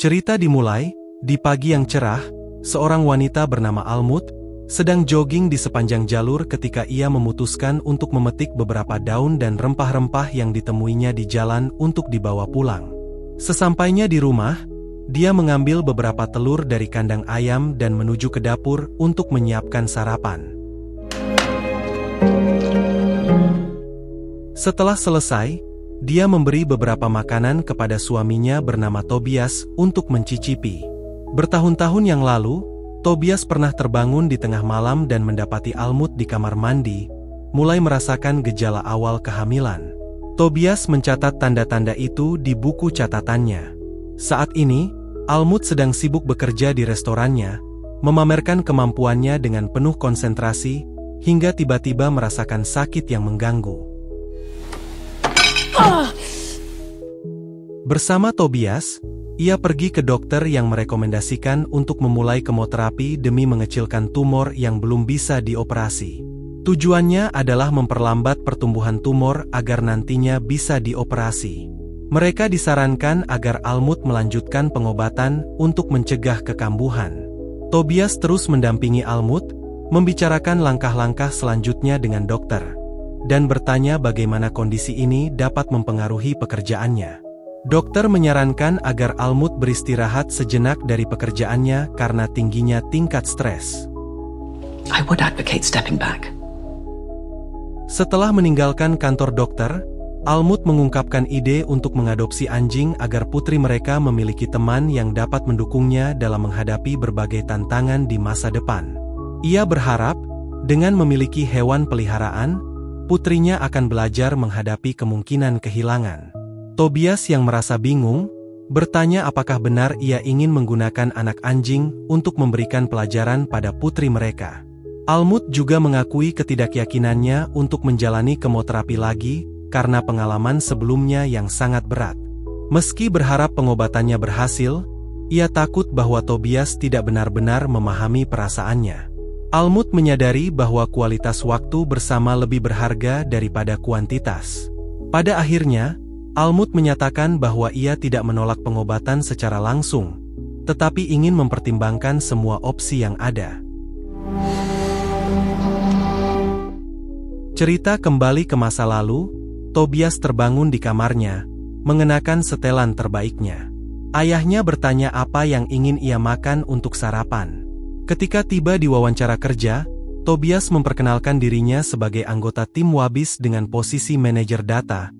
Cerita dimulai, di pagi yang cerah, seorang wanita bernama Almut sedang jogging di sepanjang jalur ketika ia memutuskan untuk memetik beberapa daun dan rempah-rempah yang ditemuinya di jalan untuk dibawa pulang. Sesampainya di rumah, dia mengambil beberapa telur dari kandang ayam dan menuju ke dapur untuk menyiapkan sarapan. Setelah selesai, dia memberi beberapa makanan kepada suaminya bernama Tobias untuk mencicipi. Bertahun-tahun yang lalu, Tobias pernah terbangun di tengah malam dan mendapati Almut di kamar mandi, mulai merasakan gejala awal kehamilan. Tobias mencatat tanda-tanda itu di buku catatannya. Saat ini, Almut sedang sibuk bekerja di restorannya, memamerkan kemampuannya dengan penuh konsentrasi, hingga tiba-tiba merasakan sakit yang mengganggu. Bersama Tobias, ia pergi ke dokter yang merekomendasikan untuk memulai kemoterapi demi mengecilkan tumor yang belum bisa dioperasi. Tujuannya adalah memperlambat pertumbuhan tumor agar nantinya bisa dioperasi. Mereka disarankan agar Almut melanjutkan pengobatan untuk mencegah kekambuhan. Tobias terus mendampingi Almut, membicarakan langkah-langkah selanjutnya dengan dokter, dan bertanya bagaimana kondisi ini dapat mempengaruhi pekerjaannya. Dokter menyarankan agar Almut beristirahat sejenak dari pekerjaannya karena tingginya tingkat stres. I would advocate stepping back. Setelah meninggalkan kantor dokter, Almut mengungkapkan ide untuk mengadopsi anjing agar putri mereka memiliki teman yang dapat mendukungnya dalam menghadapi berbagai tantangan di masa depan. Ia berharap, dengan memiliki hewan peliharaan, putrinya akan belajar menghadapi kemungkinan kehilangan. Tobias yang merasa bingung, bertanya apakah benar ia ingin menggunakan anak anjing untuk memberikan pelajaran pada putri mereka. Almut juga mengakui ketidakyakinannya untuk menjalani kemoterapi lagi karena pengalaman sebelumnya yang sangat berat. Meski berharap pengobatannya berhasil, ia takut bahwa Tobias tidak benar-benar memahami perasaannya. Almut menyadari bahwa kualitas waktu bersama lebih berharga daripada kuantitas. Pada akhirnya, Almut menyatakan bahwa ia tidak menolak pengobatan secara langsung, tetapi ingin mempertimbangkan semua opsi yang ada. Cerita kembali ke masa lalu, Tobias terbangun di kamarnya, mengenakan setelan terbaiknya. Ayahnya bertanya apa yang ingin ia makan untuk sarapan. Ketika tiba di wawancara kerja, Tobias memperkenalkan dirinya sebagai anggota tim Wabis dengan posisi manajer data,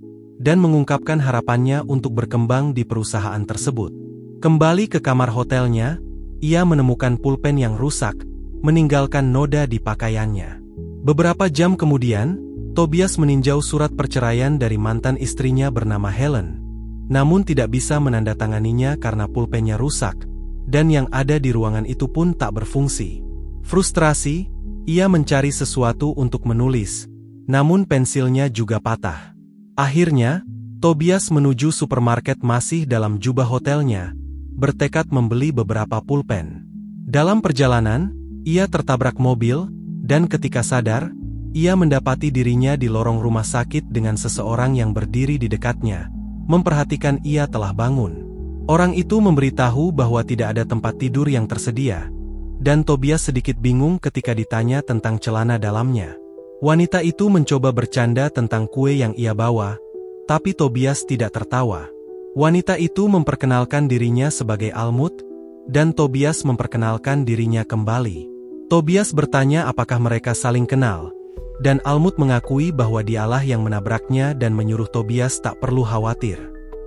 dan mengungkapkan harapannya untuk berkembang di perusahaan tersebut. Kembali ke kamar hotelnya, ia menemukan pulpen yang rusak, meninggalkan noda di pakaiannya. Beberapa jam kemudian, Tobias meninjau surat perceraian dari mantan istrinya bernama Helen, namun tidak bisa menandatanganinya karena pulpennya rusak, dan yang ada di ruangan itu pun tak berfungsi. Frustrasi, ia mencari sesuatu untuk menulis, namun pensilnya juga patah. Akhirnya, Tobias menuju supermarket masih dalam jubah hotelnya, bertekad membeli beberapa pulpen. Dalam perjalanan, ia tertabrak mobil, dan ketika sadar, ia mendapati dirinya di lorong rumah sakit dengan seseorang yang berdiri di dekatnya, memperhatikan ia telah bangun. Orang itu memberitahu bahwa tidak ada tempat tidur yang tersedia, dan Tobias sedikit bingung ketika ditanya tentang celana dalamnya. Wanita itu mencoba bercanda tentang kue yang ia bawa, tapi Tobias tidak tertawa. Wanita itu memperkenalkan dirinya sebagai Almut, dan Tobias memperkenalkan dirinya kembali. Tobias bertanya apakah mereka saling kenal, dan Almut mengakui bahwa dialah yang menabraknya dan menyuruh Tobias tak perlu khawatir.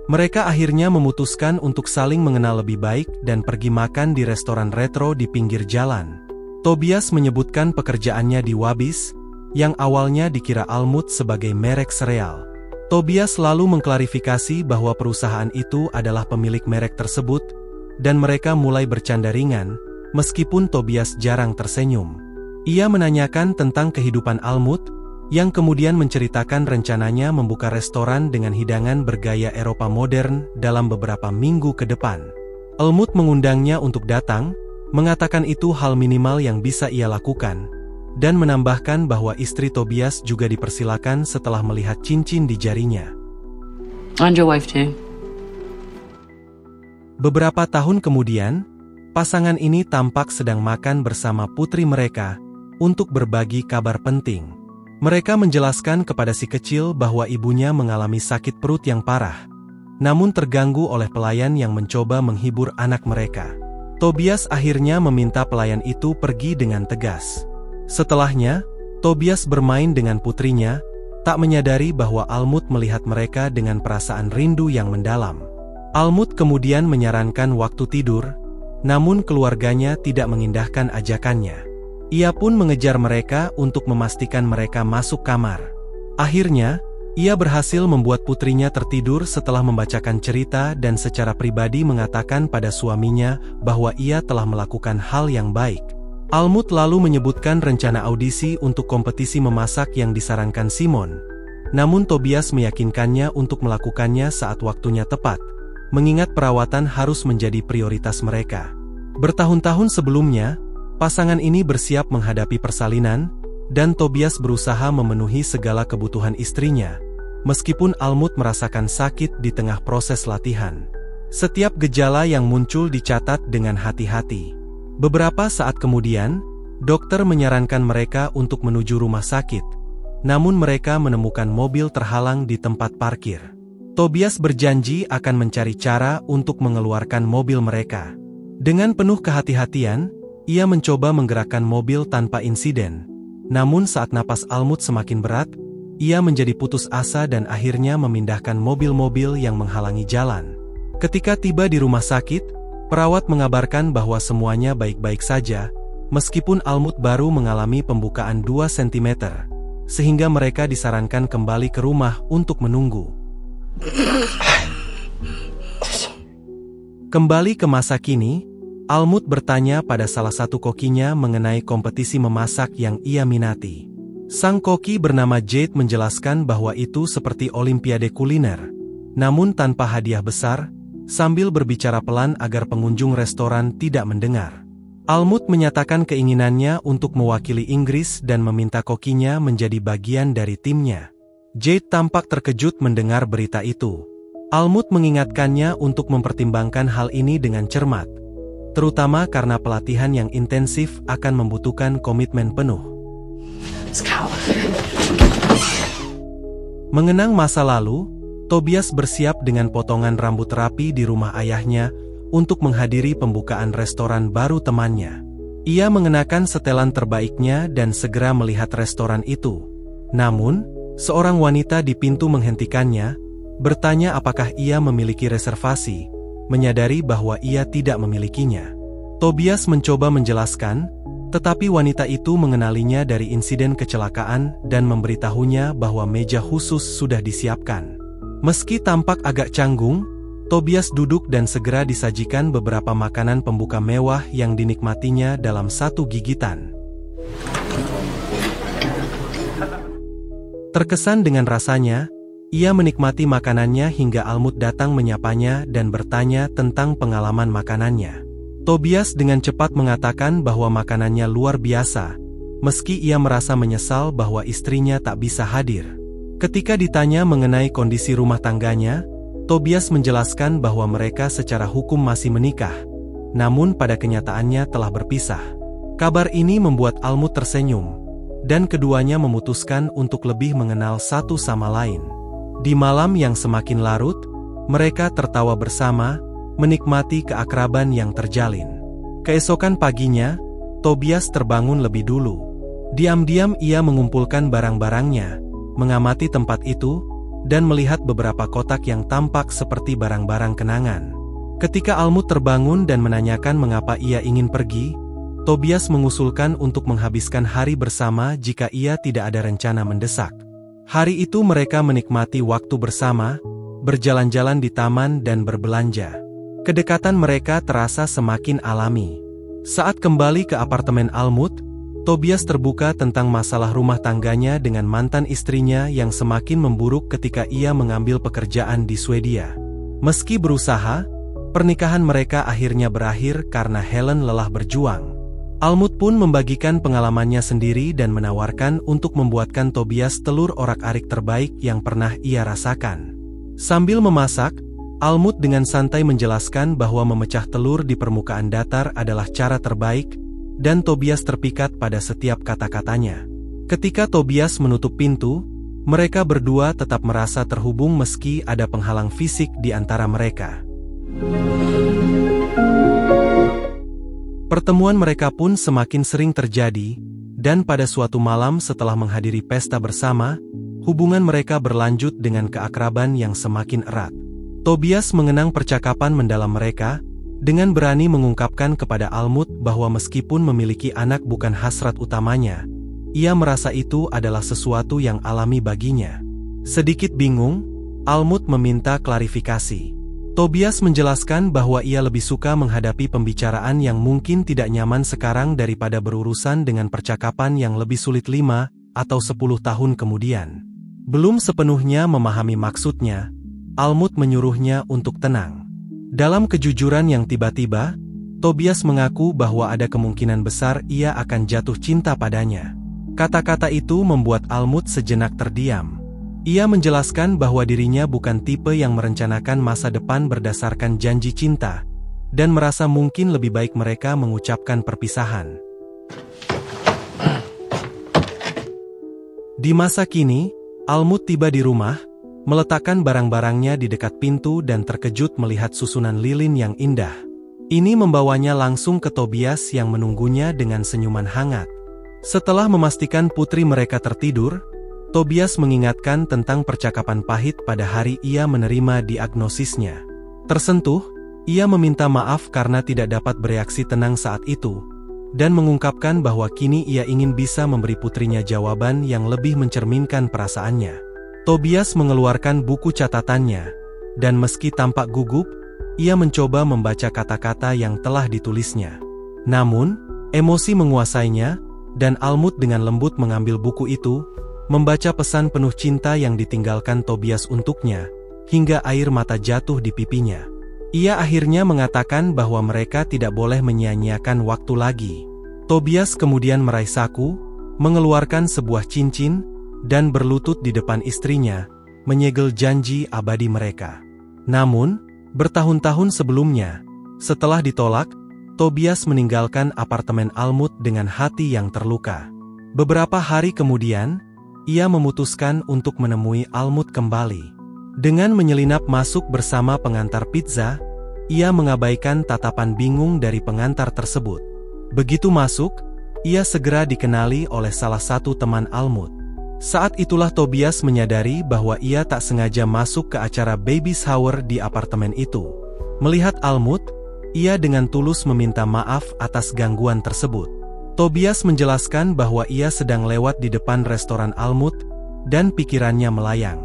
Mereka akhirnya memutuskan untuk saling mengenal lebih baik dan pergi makan di restoran retro di pinggir jalan. Tobias menyebutkan pekerjaannya di Wabis, yang awalnya dikira Almut sebagai merek sereal. Tobias lalu mengklarifikasi bahwa perusahaan itu adalah pemilik merek tersebut, dan mereka mulai bercanda ringan, meskipun Tobias jarang tersenyum. Ia menanyakan tentang kehidupan Almut, yang kemudian menceritakan rencananya membuka restoran dengan hidangan bergaya Eropa modern dalam beberapa minggu ke depan. Almut mengundangnya untuk datang, mengatakan itu hal minimal yang bisa ia lakukan, dan menambahkan bahwa istri Tobias juga dipersilakan setelah melihat cincin di jarinya. And your wife too. Beberapa tahun kemudian, pasangan ini tampak sedang makan bersama putri mereka untuk berbagi kabar penting. Mereka menjelaskan kepada si kecil bahwa ibunya mengalami sakit perut yang parah, namun terganggu oleh pelayan yang mencoba menghibur anak mereka. Tobias akhirnya meminta pelayan itu pergi dengan tegas. Setelahnya, Tobias bermain dengan putrinya, tak menyadari bahwa Almut melihat mereka dengan perasaan rindu yang mendalam. Almut kemudian menyarankan waktu tidur, namun keluarganya tidak mengindahkan ajakannya. Ia pun mengejar mereka untuk memastikan mereka masuk kamar. Akhirnya, ia berhasil membuat putrinya tertidur setelah membacakan cerita dan secara pribadi mengatakan pada suaminya bahwa ia telah melakukan hal yang baik. Almut lalu menyebutkan rencana audisi untuk kompetisi memasak yang disarankan Simon. Namun Tobias meyakinkannya untuk melakukannya saat waktunya tepat, mengingat perawatan harus menjadi prioritas mereka. Bertahun-tahun sebelumnya, pasangan ini bersiap menghadapi persalinan, dan Tobias berusaha memenuhi segala kebutuhan istrinya, meskipun Almut merasakan sakit di tengah proses latihan. Setiap gejala yang muncul dicatat dengan hati-hati. Beberapa saat kemudian, dokter menyarankan mereka untuk menuju rumah sakit, namun mereka menemukan mobil terhalang di tempat parkir. Tobias berjanji akan mencari cara untuk mengeluarkan mobil mereka. Dengan penuh kehati-hatian, ia mencoba menggerakkan mobil tanpa insiden. Namun saat napas Almut semakin berat, ia menjadi putus asa dan akhirnya memindahkan mobil-mobil yang menghalangi jalan. Ketika tiba di rumah sakit, perawat mengabarkan bahwa semuanya baik-baik saja, meskipun Almut baru mengalami pembukaan 2 cm, sehingga mereka disarankan kembali ke rumah untuk menunggu. Kembali ke masa kini, Almut bertanya pada salah satu kokinya mengenai kompetisi memasak yang ia minati. Sang koki bernama Jade menjelaskan bahwa itu seperti olimpiade kuliner, namun tanpa hadiah besar, sambil berbicara pelan agar pengunjung restoran tidak mendengar. Almut menyatakan keinginannya untuk mewakili Inggris dan meminta kokinya menjadi bagian dari timnya. Jade tampak terkejut mendengar berita itu. Almut mengingatkannya untuk mempertimbangkan hal ini dengan cermat, terutama karena pelatihan yang intensif akan membutuhkan komitmen penuh. Mengenang masa lalu, Tobias bersiap dengan potongan rambut rapi di rumah ayahnya untuk menghadiri pembukaan restoran baru temannya. Ia mengenakan setelan terbaiknya dan segera melihat restoran itu. Namun, seorang wanita di pintu menghentikannya, bertanya apakah ia memiliki reservasi, menyadari bahwa ia tidak memilikinya. Tobias mencoba menjelaskan, tetapi wanita itu mengenalinya dari insiden kecelakaan dan memberitahunya bahwa meja khusus sudah disiapkan. Meski tampak agak canggung, Tobias duduk dan segera disajikan beberapa makanan pembuka mewah yang dinikmatinya dalam satu gigitan. Terkesan dengan rasanya, ia menikmati makanannya hingga Almut datang menyapanya dan bertanya tentang pengalaman makanannya. Tobias dengan cepat mengatakan bahwa makanannya luar biasa, meski ia merasa menyesal bahwa istrinya tak bisa hadir. Ketika ditanya mengenai kondisi rumah tangganya, Tobias menjelaskan bahwa mereka secara hukum masih menikah, namun pada kenyataannya telah berpisah. Kabar ini membuat Almut tersenyum, dan keduanya memutuskan untuk lebih mengenal satu sama lain. Di malam yang semakin larut, mereka tertawa bersama, menikmati keakraban yang terjalin. Keesokan paginya, Tobias terbangun lebih dulu. Diam-diam ia mengumpulkan barang-barangnya, mengamati tempat itu, dan melihat beberapa kotak yang tampak seperti barang-barang kenangan. Ketika Almut terbangun dan menanyakan mengapa ia ingin pergi, Tobias mengusulkan untuk menghabiskan hari bersama jika ia tidak ada rencana mendesak. Hari itu mereka menikmati waktu bersama, berjalan-jalan di taman dan berbelanja. Kedekatan mereka terasa semakin alami. Saat kembali ke apartemen Almut, Tobias terbuka tentang masalah rumah tangganya dengan mantan istrinya yang semakin memburuk ketika ia mengambil pekerjaan di Swedia. Meski berusaha, pernikahan mereka akhirnya berakhir karena Helen lelah berjuang. Almut pun membagikan pengalamannya sendiri dan menawarkan untuk membuatkan Tobias telur orak-arik terbaik yang pernah ia rasakan. Sambil memasak, Almut dengan santai menjelaskan bahwa memecah telur di permukaan datar adalah cara terbaik, dan Tobias terpikat pada setiap kata-katanya. Ketika Tobias menutup pintu, mereka berdua tetap merasa terhubung meski ada penghalang fisik di antara mereka. Pertemuan mereka pun semakin sering terjadi, dan pada suatu malam setelah menghadiri pesta bersama, hubungan mereka berlanjut dengan keakraban yang semakin erat. Tobias mengenang percakapan mendalam mereka, dengan berani mengungkapkan kepada Almut bahwa meskipun memiliki anak bukan hasrat utamanya, ia merasa itu adalah sesuatu yang alami baginya. Sedikit bingung, Almut meminta klarifikasi. Tobias menjelaskan bahwa ia lebih suka menghadapi pembicaraan yang mungkin tidak nyaman sekarang daripada berurusan dengan percakapan yang lebih sulit 5 atau 10 tahun kemudian. Belum sepenuhnya memahami maksudnya, Almut menyuruhnya untuk tenang. Dalam kejujuran yang tiba-tiba, Tobias mengaku bahwa ada kemungkinan besar ia akan jatuh cinta padanya. Kata-kata itu membuat Almut sejenak terdiam. Ia menjelaskan bahwa dirinya bukan tipe yang merencanakan masa depan berdasarkan janji cinta, dan merasa mungkin lebih baik mereka mengucapkan perpisahan. Di masa kini, Almut tiba di rumah, meletakkan barang-barangnya di dekat pintu dan terkejut melihat susunan lilin yang indah. Ini membawanya langsung ke Tobias yang menunggunya dengan senyuman hangat. Setelah memastikan putri mereka tertidur, Tobias mengingatkan tentang percakapan pahit pada hari ia menerima diagnosisnya. Tersentuh, ia meminta maaf karena tidak dapat bereaksi tenang saat itu, dan mengungkapkan bahwa kini ia ingin bisa memberi putrinya jawaban yang lebih mencerminkan perasaannya. Tobias mengeluarkan buku catatannya, dan meski tampak gugup, ia mencoba membaca kata-kata yang telah ditulisnya. Namun, emosi menguasainya, dan Almut dengan lembut mengambil buku itu, membaca pesan penuh cinta yang ditinggalkan Tobias untuknya, hingga air mata jatuh di pipinya. Ia akhirnya mengatakan bahwa mereka tidak boleh menyia-nyiakan waktu lagi. Tobias kemudian meraih saku, mengeluarkan sebuah cincin, dan berlutut di depan istrinya, menyegel janji abadi mereka. Namun, bertahun-tahun sebelumnya, setelah ditolak, Tobias meninggalkan apartemen Almut dengan hati yang terluka. Beberapa hari kemudian, ia memutuskan untuk menemui Almut kembali. Dengan menyelinap masuk bersama pengantar pizza, ia mengabaikan tatapan bingung dari pengantar tersebut. Begitu masuk, ia segera dikenali oleh salah satu teman Almut. Saat itulah Tobias menyadari bahwa ia tak sengaja masuk ke acara baby shower di apartemen itu. Melihat Almut, ia dengan tulus meminta maaf atas gangguan tersebut. Tobias menjelaskan bahwa ia sedang lewat di depan restoran Almut, dan pikirannya melayang.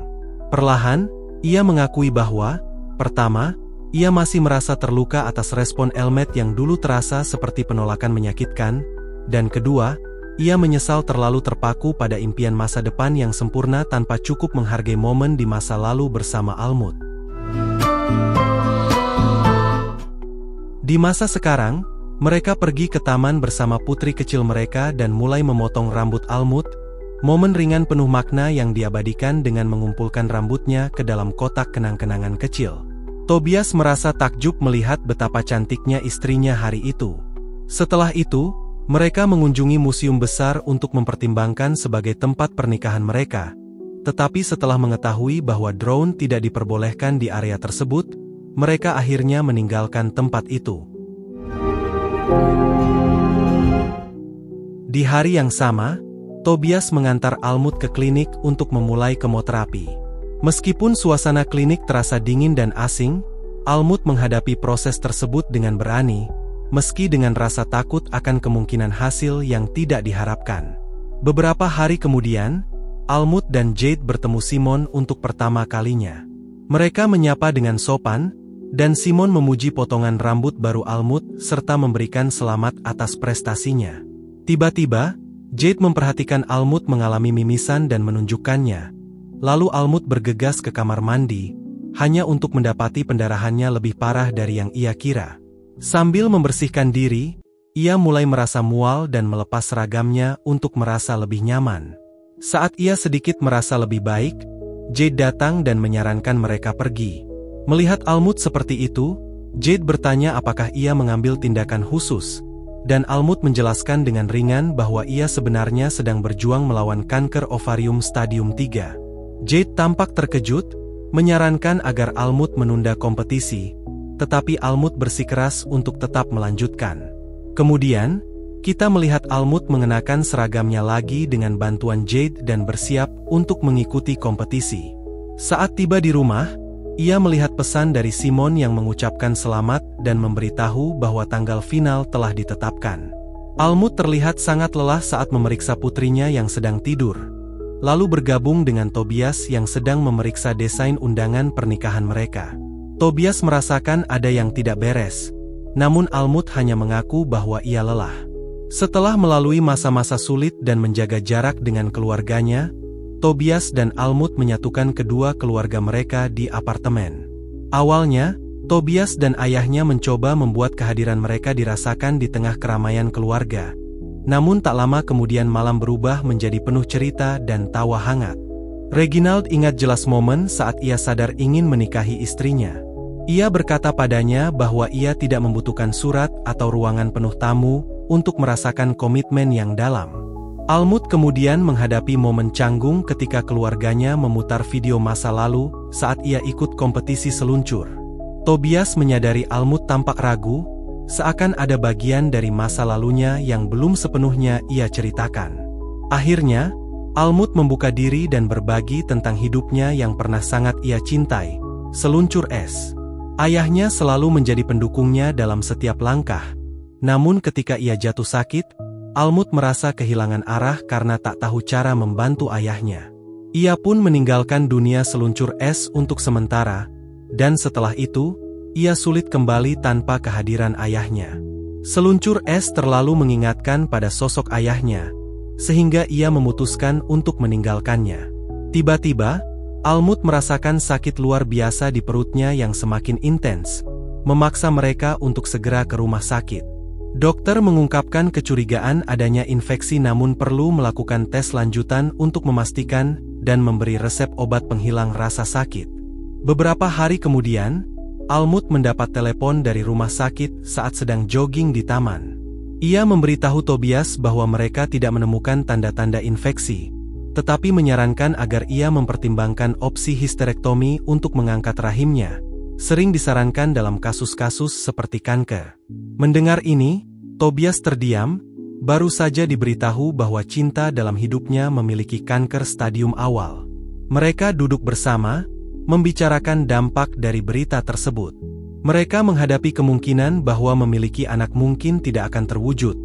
Perlahan, ia mengakui bahwa, pertama, ia masih merasa terluka atas respon Elmet yang dulu terasa seperti penolakan menyakitkan, dan kedua, ia menyesal terlalu terpaku pada impian masa depan yang sempurna tanpa cukup menghargai momen di masa lalu bersama Almut. Di masa sekarang, mereka pergi ke taman bersama putri kecil mereka dan mulai memotong rambut Almut, momen ringan penuh makna yang diabadikan dengan mengumpulkan rambutnya ke dalam kotak kenang-kenangan kecil. Tobias merasa takjub melihat betapa cantiknya istrinya hari itu. Setelah itu, mereka mengunjungi museum besar untuk mempertimbangkan sebagai tempat pernikahan mereka. Tetapi setelah mengetahui bahwa drone tidak diperbolehkan di area tersebut, mereka akhirnya meninggalkan tempat itu. Di hari yang sama, Tobias mengantar Almut ke klinik untuk memulai kemoterapi. Meskipun suasana klinik terasa dingin dan asing, Almut menghadapi proses tersebut dengan berani, meski dengan rasa takut akan kemungkinan hasil yang tidak diharapkan. Beberapa hari kemudian, Almut dan Jade bertemu Simon untuk pertama kalinya. Mereka menyapa dengan sopan, dan Simon memuji potongan rambut baru Almut serta memberikan selamat atas prestasinya. Tiba-tiba, Jade memperhatikan Almut mengalami mimisan dan menunjukkannya. Lalu Almut bergegas ke kamar mandi, hanya untuk mendapati pendarahannya lebih parah dari yang ia kira. Sambil membersihkan diri, ia mulai merasa mual dan melepas seragamnya untuk merasa lebih nyaman. Saat ia sedikit merasa lebih baik, Jade datang dan menyarankan mereka pergi. Melihat Almut seperti itu, Jade bertanya apakah ia mengambil tindakan khusus, dan Almut menjelaskan dengan ringan bahwa ia sebenarnya sedang berjuang melawan kanker ovarium stadium 3. Jade tampak terkejut, menyarankan agar Almut menunda kompetisi, tetapi Almut bersikeras untuk tetap melanjutkan. Kemudian, kita melihat Almut mengenakan seragamnya lagi dengan bantuan Jade dan bersiap untuk mengikuti kompetisi. Saat tiba di rumah, ia melihat pesan dari Simon yang mengucapkan selamat dan memberitahu bahwa tanggal final telah ditetapkan. Almut terlihat sangat lelah saat memeriksa putrinya yang sedang tidur, lalu bergabung dengan Tobias yang sedang memeriksa desain undangan pernikahan mereka. Tobias merasakan ada yang tidak beres, namun Almut hanya mengaku bahwa ia lelah. Setelah melalui masa-masa sulit dan menjaga jarak dengan keluarganya, Tobias dan Almut menyatukan kedua keluarga mereka di apartemen. Awalnya, Tobias dan ayahnya mencoba membuat kehadiran mereka dirasakan di tengah keramaian keluarga. Namun tak lama kemudian malam berubah menjadi penuh cerita dan tawa hangat. Reginald ingat jelas momen saat ia sadar ingin menikahi istrinya. Ia berkata padanya bahwa ia tidak membutuhkan surat atau ruangan penuh tamu untuk merasakan komitmen yang dalam. Almut kemudian menghadapi momen canggung ketika keluarganya memutar video masa lalu saat ia ikut kompetisi seluncur. Tobias menyadari Almut tampak ragu, seakan ada bagian dari masa lalunya yang belum sepenuhnya ia ceritakan. Akhirnya, Almut membuka diri dan berbagi tentang hidupnya yang pernah sangat ia cintai, seluncur es. Ayahnya selalu menjadi pendukungnya dalam setiap langkah. Namun ketika ia jatuh sakit, Almut merasa kehilangan arah karena tak tahu cara membantu ayahnya. Ia pun meninggalkan dunia seluncur es untuk sementara, dan setelah itu, ia sulit kembali tanpa kehadiran ayahnya. Seluncur es terlalu mengingatkan pada sosok ayahnya, sehingga ia memutuskan untuk meninggalkannya. Tiba-tiba, Almut merasakan sakit luar biasa di perutnya yang semakin intens, memaksa mereka untuk segera ke rumah sakit. Dokter mengungkapkan kecurigaan adanya infeksi namun perlu melakukan tes lanjutan untuk memastikan dan memberi resep obat penghilang rasa sakit. Beberapa hari kemudian, Almut mendapat telepon dari rumah sakit saat sedang jogging di taman. Ia memberitahu Tobias bahwa mereka tidak menemukan tanda-tanda infeksi, tetapi menyarankan agar ia mempertimbangkan opsi histerektomi untuk mengangkat rahimnya, sering disarankan dalam kasus-kasus seperti kanker. Mendengar ini, Tobias terdiam, baru saja diberitahu bahwa cinta dalam hidupnya memiliki kanker stadium awal. Mereka duduk bersama, membicarakan dampak dari berita tersebut. Mereka menghadapi kemungkinan bahwa memiliki anak mungkin tidak akan terwujud,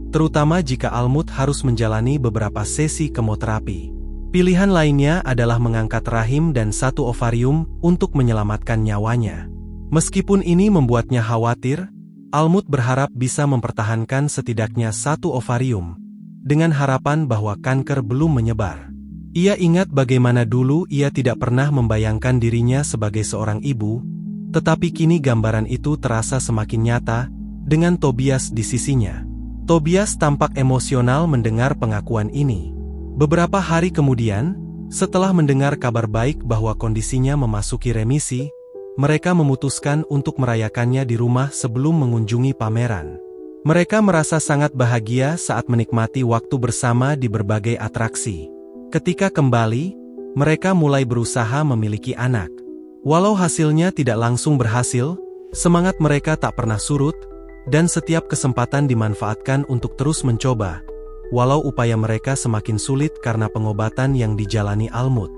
terutama jika Almut harus menjalani beberapa sesi kemoterapi. Pilihan lainnya adalah mengangkat rahim dan satu ovarium untuk menyelamatkan nyawanya. Meskipun ini membuatnya khawatir, Almut berharap bisa mempertahankan setidaknya satu ovarium, dengan harapan bahwa kanker belum menyebar. Ia ingat bagaimana dulu ia tidak pernah membayangkan dirinya sebagai seorang ibu, tetapi kini gambaran itu terasa semakin nyata, dengan Tobias di sisinya. Tobias tampak emosional mendengar pengakuan ini. Beberapa hari kemudian, setelah mendengar kabar baik bahwa kondisinya memasuki remisi, mereka memutuskan untuk merayakannya di rumah sebelum mengunjungi pameran. Mereka merasa sangat bahagia saat menikmati waktu bersama di berbagai atraksi. Ketika kembali, mereka mulai berusaha memiliki anak. Walau hasilnya tidak langsung berhasil, semangat mereka tak pernah surut, dan setiap kesempatan dimanfaatkan untuk terus mencoba, walau upaya mereka semakin sulit karena pengobatan yang dijalani Almut.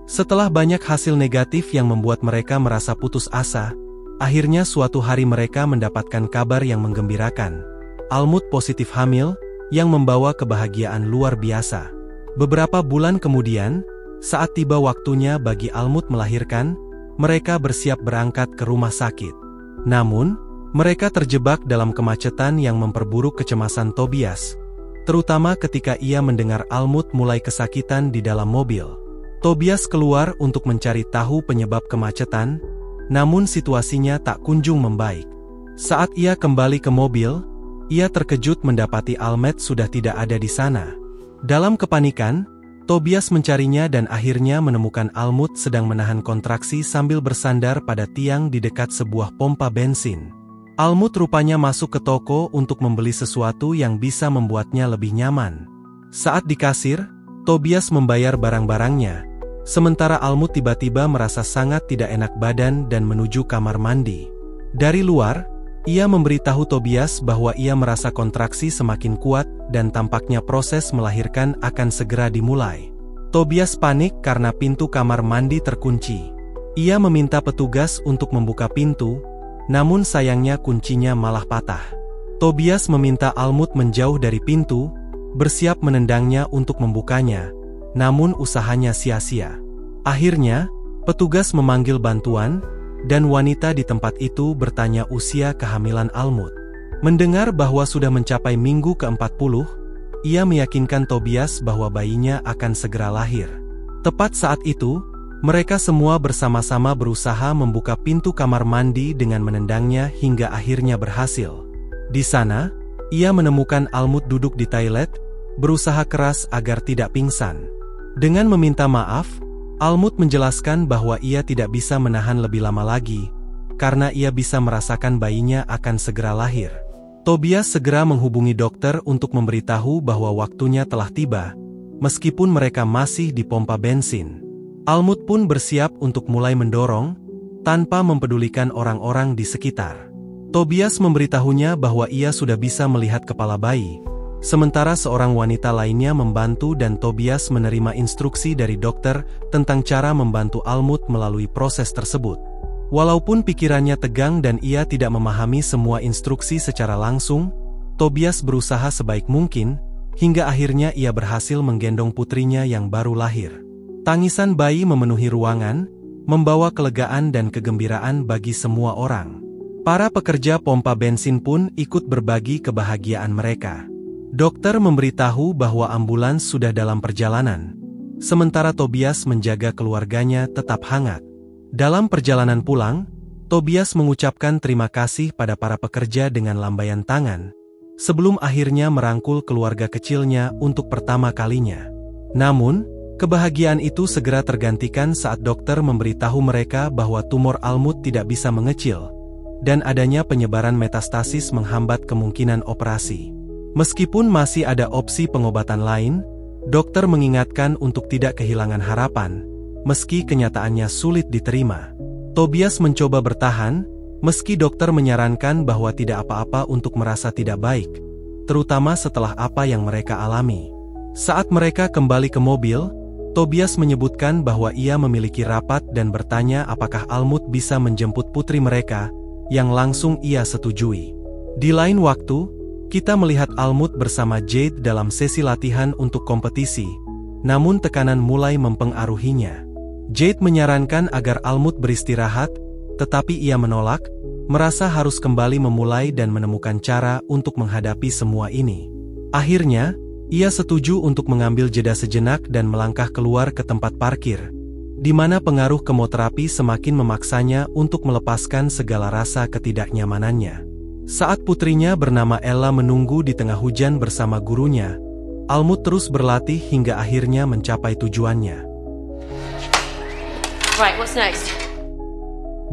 Setelah banyak hasil negatif yang membuat mereka merasa putus asa, akhirnya suatu hari mereka mendapatkan kabar yang menggembirakan. Almut positif hamil, yang membawa kebahagiaan luar biasa. Beberapa bulan kemudian, saat tiba waktunya bagi Almut melahirkan, mereka bersiap berangkat ke rumah sakit. Namun, mereka terjebak dalam kemacetan yang memperburuk kecemasan Tobias, terutama ketika ia mendengar Almut mulai kesakitan di dalam mobil. Tobias keluar untuk mencari tahu penyebab kemacetan, namun situasinya tak kunjung membaik. Saat ia kembali ke mobil, ia terkejut mendapati Almut sudah tidak ada di sana. Dalam kepanikan, Tobias mencarinya dan akhirnya menemukan Almut sedang menahan kontraksi sambil bersandar pada tiang di dekat sebuah pompa bensin. Almut rupanya masuk ke toko untuk membeli sesuatu yang bisa membuatnya lebih nyaman. Saat di kasir, Tobias membayar barang-barangnya, sementara Almut tiba-tiba merasa sangat tidak enak badan dan menuju kamar mandi. Dari luar, ia memberitahu Tobias bahwa ia merasa kontraksi semakin kuat dan tampaknya proses melahirkan akan segera dimulai. Tobias panik karena pintu kamar mandi terkunci. Ia meminta petugas untuk membuka pintu, namun sayangnya kuncinya malah patah. Tobias meminta Almut menjauh dari pintu, bersiap menendangnya untuk membukanya, namun usahanya sia-sia. Akhirnya, petugas memanggil bantuan, dan wanita di tempat itu bertanya usia kehamilan Almut. Mendengar bahwa sudah mencapai minggu ke-40, ia meyakinkan Tobias bahwa bayinya akan segera lahir. Tepat saat itu, mereka semua bersama-sama berusaha membuka pintu kamar mandi dengan menendangnya hingga akhirnya berhasil. Di sana, ia menemukan Almut duduk di toilet, berusaha keras agar tidak pingsan. Dengan meminta maaf, Almut menjelaskan bahwa ia tidak bisa menahan lebih lama lagi, karena ia bisa merasakan bayinya akan segera lahir. Tobias segera menghubungi dokter untuk memberitahu bahwa waktunya telah tiba, meskipun mereka masih di pompa bensin. Almut pun bersiap untuk mulai mendorong, tanpa mempedulikan orang-orang di sekitar. Tobias memberitahunya bahwa ia sudah bisa melihat kepala bayi, sementara seorang wanita lainnya membantu dan Tobias menerima instruksi dari dokter tentang cara membantu Almut melalui proses tersebut. Walaupun pikirannya tegang dan ia tidak memahami semua instruksi secara langsung, Tobias berusaha sebaik mungkin, hingga akhirnya ia berhasil menggendong putrinya yang baru lahir. Tangisan bayi memenuhi ruangan, membawa kelegaan dan kegembiraan bagi semua orang. Para pekerja pompa bensin pun ikut berbagi kebahagiaan mereka. Dokter memberitahu bahwa ambulans sudah dalam perjalanan, sementara Tobias menjaga keluarganya tetap hangat. Dalam perjalanan pulang, Tobias mengucapkan terima kasih pada para pekerja dengan lambaian tangan, sebelum akhirnya merangkul keluarga kecilnya untuk pertama kalinya. Namun, kebahagiaan itu segera tergantikan saat dokter memberitahu mereka bahwa tumor Almut tidak bisa mengecil, dan adanya penyebaran metastasis menghambat kemungkinan operasi. Meskipun masih ada opsi pengobatan lain, dokter mengingatkan untuk tidak kehilangan harapan, meski kenyataannya sulit diterima. Tobias mencoba bertahan, meski dokter menyarankan bahwa tidak apa-apa untuk merasa tidak baik, terutama setelah apa yang mereka alami. Saat mereka kembali ke mobil, Tobias menyebutkan bahwa ia memiliki rapat dan bertanya apakah Almut bisa menjemput putri mereka, yang langsung ia setujui. Di lain waktu, kita melihat Almut bersama Jade dalam sesi latihan untuk kompetisi, namun tekanan mulai mempengaruhinya. Jade menyarankan agar Almut beristirahat, tetapi ia menolak, merasa harus kembali memulai dan menemukan cara untuk menghadapi semua ini. Akhirnya, ia setuju untuk mengambil jeda sejenak dan melangkah keluar ke tempat parkir, di mana pengaruh kemoterapi semakin memaksanya untuk melepaskan segala rasa ketidaknyamanannya. Saat putrinya bernama Ella menunggu di tengah hujan bersama gurunya, Almut terus berlatih hingga akhirnya mencapai tujuannya. Right, what's next?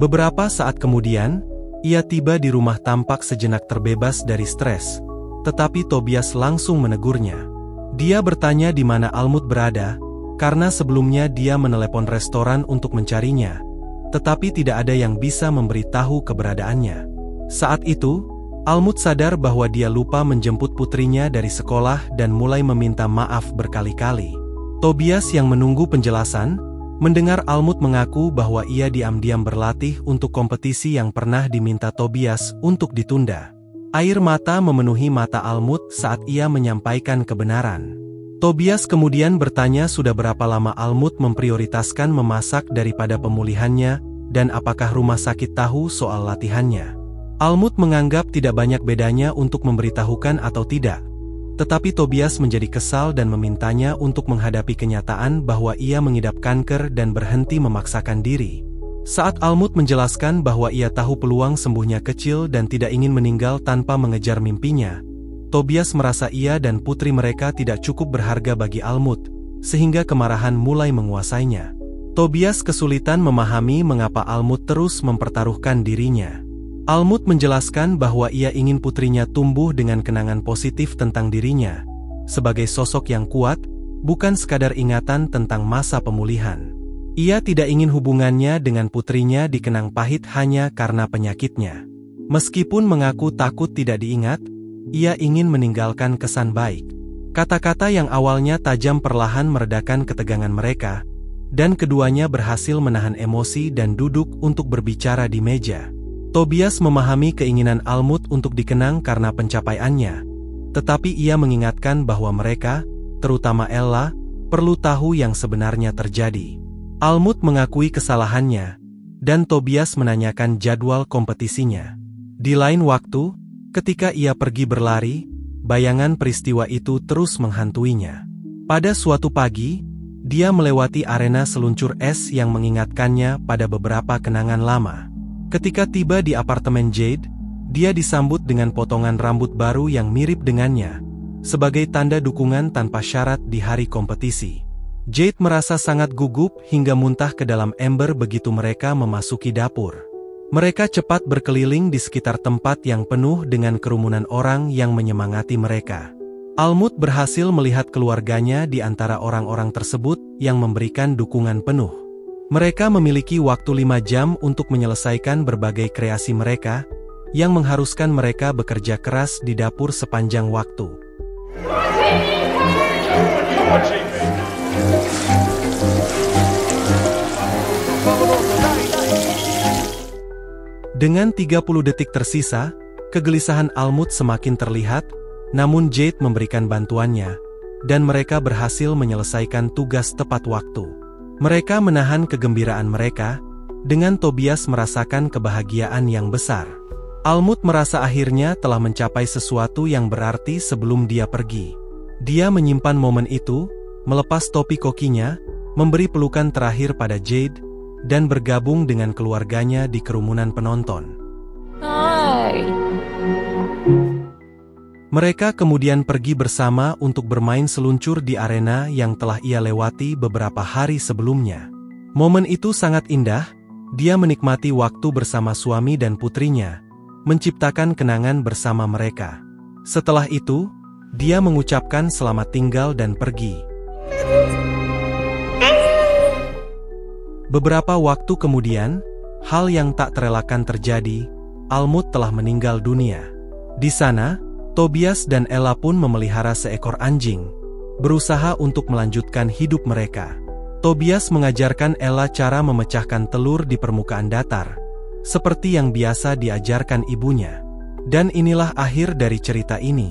Beberapa saat kemudian, ia tiba di rumah tampak sejenak terbebas dari stres, tetapi Tobias langsung menegurnya. Dia bertanya di mana Almut berada, karena sebelumnya dia menelepon restoran untuk mencarinya, tetapi tidak ada yang bisa memberitahu keberadaannya. Saat itu, Almut sadar bahwa dia lupa menjemput putrinya dari sekolah dan mulai meminta maaf berkali-kali. Tobias yang menunggu penjelasan, mendengar Almut mengaku bahwa ia diam-diam berlatih untuk kompetisi yang pernah diminta Tobias untuk ditunda. Air mata memenuhi mata Almut saat ia menyampaikan kebenaran. Tobias kemudian bertanya sudah berapa lama Almut memprioritaskan memasak daripada pemulihannya, dan apakah rumah sakit tahu soal latihannya. Almut menganggap tidak banyak bedanya untuk memberitahukan atau tidak, tetapi Tobias menjadi kesal dan memintanya untuk menghadapi kenyataan bahwa ia mengidap kanker dan berhenti memaksakan diri. Saat Almut menjelaskan bahwa ia tahu peluang sembuhnya kecil dan tidak ingin meninggal tanpa mengejar mimpinya, Tobias merasa ia dan putri mereka tidak cukup berharga bagi Almut, sehingga kemarahan mulai menguasainya. Tobias kesulitan memahami mengapa Almut terus mempertaruhkan dirinya. Almut menjelaskan bahwa ia ingin putrinya tumbuh dengan kenangan positif tentang dirinya, sebagai sosok yang kuat, bukan sekadar ingatan tentang masa pemulihan. Ia tidak ingin hubungannya dengan putrinya dikenang pahit hanya karena penyakitnya. Meskipun mengaku takut tidak diingat, ia ingin meninggalkan kesan baik. Kata-kata yang awalnya tajam perlahan meredakan ketegangan mereka, dan keduanya berhasil menahan emosi dan duduk untuk berbicara di meja. Tobias memahami keinginan Almut untuk dikenang karena pencapaiannya, tetapi ia mengingatkan bahwa mereka, terutama Ella, perlu tahu yang sebenarnya terjadi. Almut mengakui kesalahannya, dan Tobias menanyakan jadwal kompetisinya. Di lain waktu, ketika ia pergi berlari, bayangan peristiwa itu terus menghantuinya. Pada suatu pagi, dia melewati arena seluncur es yang mengingatkannya pada beberapa kenangan lama. Ketika tiba di apartemen Jade, dia disambut dengan potongan rambut baru yang mirip dengannya, sebagai tanda dukungan tanpa syarat di hari kompetisi. Jade merasa sangat gugup hingga muntah ke dalam ember begitu mereka memasuki dapur. Mereka cepat berkeliling di sekitar tempat yang penuh dengan kerumunan orang yang menyemangati mereka. Almut berhasil melihat keluarganya di antara orang-orang tersebut yang memberikan dukungan penuh. Mereka memiliki waktu 5 jam untuk menyelesaikan berbagai kreasi mereka, yang mengharuskan mereka bekerja keras di dapur sepanjang waktu. Dengan 30 detik tersisa, kegelisahan Almut semakin terlihat, namun Jade memberikan bantuannya, dan mereka berhasil menyelesaikan tugas tepat waktu. Mereka menahan kegembiraan mereka, dengan Tobias merasakan kebahagiaan yang besar. Almut merasa akhirnya telah mencapai sesuatu yang berarti sebelum dia pergi. Dia menyimpan momen itu, melepas topi kokinya, memberi pelukan terakhir pada Jade, dan bergabung dengan keluarganya di kerumunan penonton. Hai. Mereka kemudian pergi bersama untuk bermain seluncur di arena yang telah ia lewati beberapa hari sebelumnya. Momen itu sangat indah, dia menikmati waktu bersama suami dan putrinya, menciptakan kenangan bersama mereka. Setelah itu, dia mengucapkan selamat tinggal dan pergi. Beberapa waktu kemudian, hal yang tak terelakkan terjadi, Almut telah meninggal dunia. Di sana, Tobias dan Ella pun memelihara seekor anjing, berusaha untuk melanjutkan hidup mereka. Tobias mengajarkan Ella cara memecahkan telur di permukaan datar, seperti yang biasa diajarkan ibunya. Dan inilah akhir dari cerita ini.